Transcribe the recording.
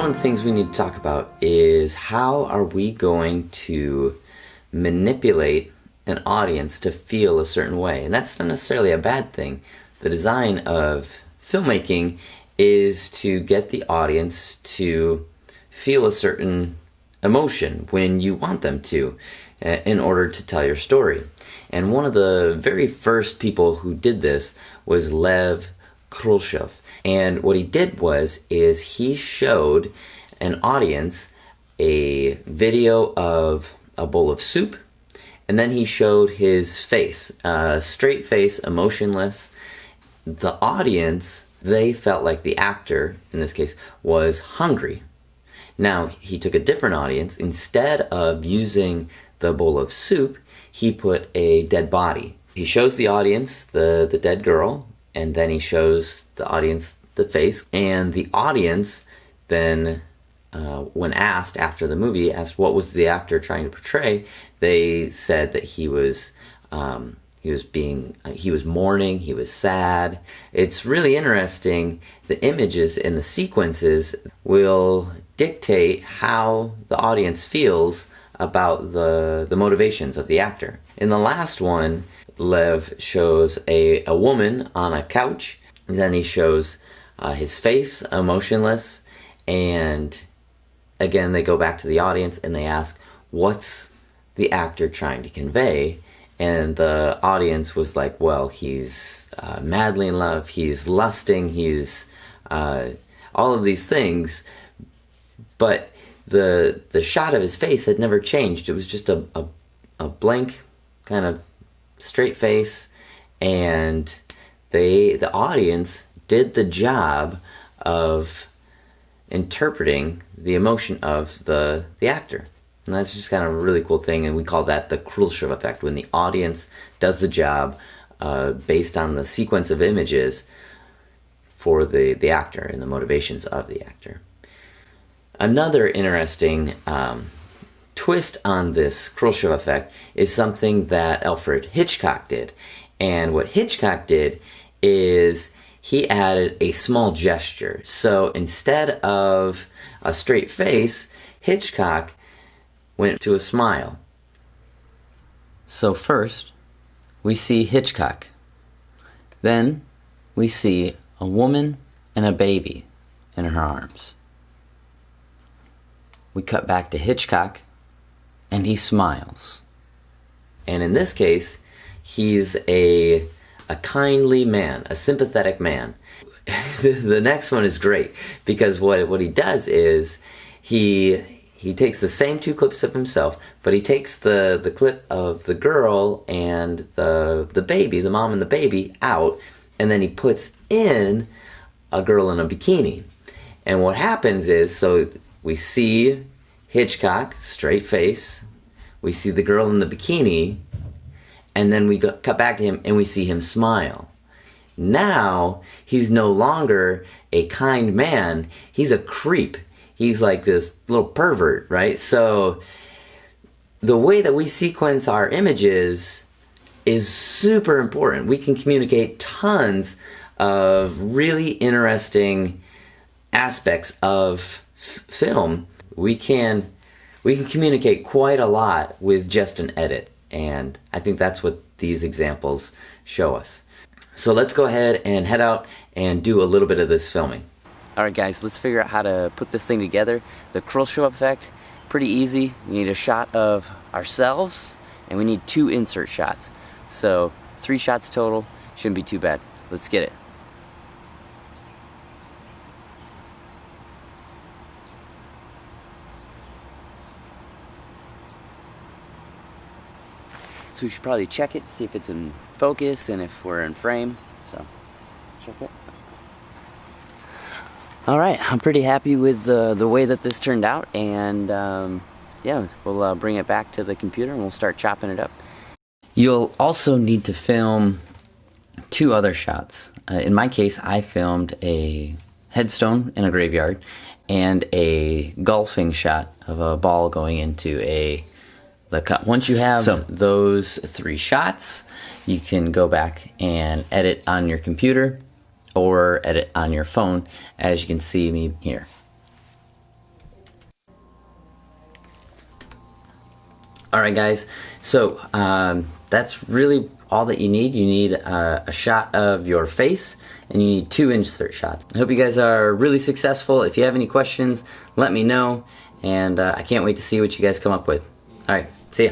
one of the things we need to talk about is how are we going to manipulate an audience to feel a certain way. And that's not necessarily a bad thing. The design of filmmaking is to get the audience to feel a certain emotion when you want them to in order to tell your story. And one of the very first people who did this was Lev Kuleshove. And what he did is he showed an audience a video of a bowl of soup, and then he showed his face, straight face, emotionless. The audience, they felt like the actor, in this case, was hungry. Now, he took a different audience. Instead of using the bowl of soup, he put a dead body. He shows the audience the dead girl, and then he shows the audience the face. And the audience then, when asked after the movie, asked what was the actor trying to portray, they said that he was mourning, he was sad. It's really interesting. The images and the sequences will dictate how the audience feels about the motivations of the actor. In the last one, Lev shows a woman on a couch, and then he shows his face, emotionless, and again they go back to the audience and they ask, what's the actor trying to convey? And the audience was like, well, he's madly in love, he's lusting, he's all of these things, but the shot of his face had never changed. It was just a blank kind of straight face, and the audience did the job of interpreting the emotion of the actor. And that's just kind of a really cool thing, and we call that the Kuleshove Effect, when the audience does the job based on the sequence of images for the actor and the motivations of the actor. Another interesting twist on this Kuleshove Effect is something that Alfred Hitchcock did. And what Hitchcock did is he added a small gesture. So instead of a straight face, Hitchcock went to a smile. So first, we see Hitchcock. Then we see a woman and a baby in her arms. We cut back to Hitchcock, and he smiles. And in this case, he's a kindly man, a sympathetic man. The next one is great, because what he does is he takes the same two clips of himself, but he takes the clip of the girl and the baby, the mom and the baby, out, and then he puts in a girl in a bikini. And what happens is, so we see Hitchcock, straight face, we see the girl in the bikini, and then we cut back to him and we see him smile. Now, he's no longer a kind man, he's a creep. He's like this little pervert, right? So the way that we sequence our images is super important. We can communicate tons of really interesting aspects of film. We can communicate quite a lot with just an edit, and I think that's what these examples show us. So let's go ahead and head out and do a little bit of this filming. Alright guys, let's figure out how to put this thing together. The Kuleshove Effect, pretty easy. We need a shot of ourselves, and we need 2 insert shots. So 3 shots total, shouldn't be too bad. Let's get it. So we should probably check it, see if it's in focus and if we're in frame. So let's check it. Alright, I'm pretty happy with the way that this turned out, and yeah, we'll bring it back to the computer and we'll start chopping it up. You'll also need to film 2 other shots. In my case, I filmed a headstone in a graveyard and a golfing shot of a ball going into the cup. Once you have those 3 shots, you can go back and edit on your computer or edit on your phone, as you can see me here. Alright guys, so that's really all that you need. You need a shot of your face, and you need 2 insert shots. I hope you guys are really successful. If you have any questions, let me know, and I can't wait to see what you guys come up with. Alright, see ya.